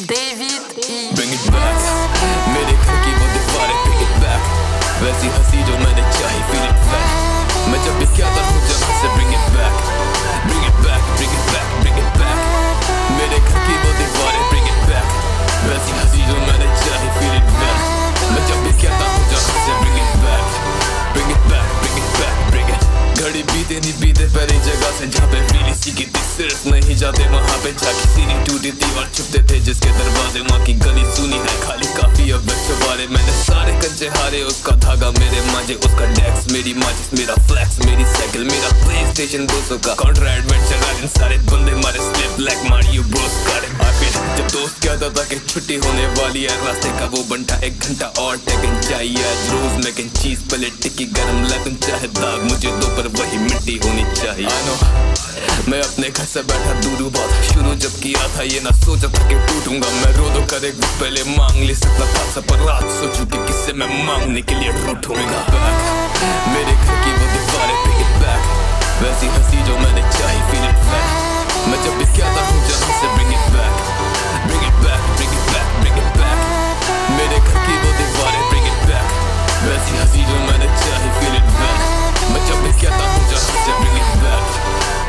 David E. Bring it back, मेरे घर की वो दीवारें bring it back, वैसी हंसी जो मैंने चाही feel it back, मैं जब भी कहता हूँ जहाँ से bring it back, bring it back, bring it back, bring it back, मेरे घर की वो दीवारें bring it back, वैसी हंसी जो मैंने चाही feel it back, मैं जब भी कहता हूँ जहाँ से bring it back, bring it back, bring it back, bring it। घड़ी बीते नहीं बीते पहली जगह से जहाँ पे फीली सीखी थी, सिर्फ नहीं जाते वहाँ पे जाके सीनी टूटी थी और छुपते थे जिसके दरवाजे वहाँ की गली सुनी है खाली काफी अब छुपारे मैंने सारे कंचे हारे उसका धागा मेरे मांझे उसका डेक्स मेरी माचिस मेरा फ्लैक्स मेरी साइकिल मेरा प्ले स्टेशन 200 का कॉन्ट्रा एडवेंचर राजन सारे बंदे मारे स्लिप लाइक मारियो ब्रोस करे आखिर जब दोस्त कहता था कि छुट्टी होने वाली है रास्ते का वो बंटा 1 घंटा और टेकन चाहिए रोज मैक एंड चीज पहले टिक्की गरम लगन चाहे दाग मुझे दो पर वही मिट्टी होनी चाहिए I know, मैं अपने घर से बैठा दूर बात शुरू जब किया था ये ना सोचा था कि टूटूंगा मैं रो दो करे पहले मांग ले सकता था पर रात सोचूं कि किससे मैं मांगने के लिए रूठूंगा मेरे घर की वो दीवारें bring it back, वैसी हंसी जो मैंने चाही feel it back, मैं जब भी कहता हूँ जहाँ से bring it back, bring it back, bring it back, bring it back, मेरे घर की वो दीवारें bring it back, वैसी हंसी जो मैंने चाही feel it back, मैं जब भी कहता हूँ जहाँ से bring it back,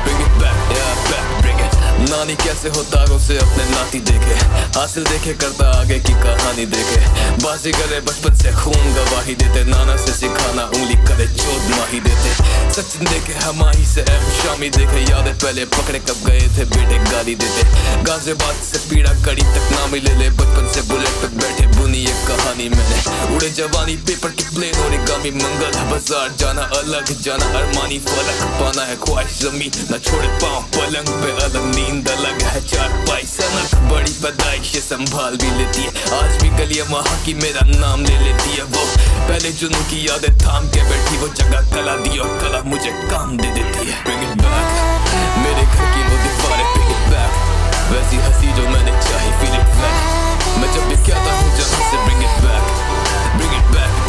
bring it back, yeah back, bring it। नानी कैसे हो तारों से अपने नाती देखे हासिल देखे करता आगे की कहानी देखे बाजी करे बचपन से खून गवाही देते नाना से सिखाना उंगली करे चोट माही देते सचिन देखे हमाही से एम शामी देखे यादें पहले पकड़े कब गए थे बेटे गाली देते गाजियाबाद से पीड़ा कड़ी तक ना मिले ले बचपन से बुलेट पे बैठे बुनी एक कहानी मैंने उड़े जवानी पेपर की प्लेन और गामी मंगल बाजार जाना अलग जाना अरमानी फलक पाना है ख्वाहिश जमीन न छोड़े पाँव पलंग पे अलग नींद अलग है चार पाई सनक बड़ी पैदाइश संभाल भी लेती है आज भी गलियां वहाँ की मेरा नाम ले लेती है वो पहले जुनू की यादें थाम के बैठी वो जगह कला दी और कला मुझे काम दे देती है bring it back, मेरे घर की वो दीवारें bring it back, वैसी हंसी जो मैंने चाही feel it back, मैं जब भी कहता हूँ जहाँ से bring it back, bring it back,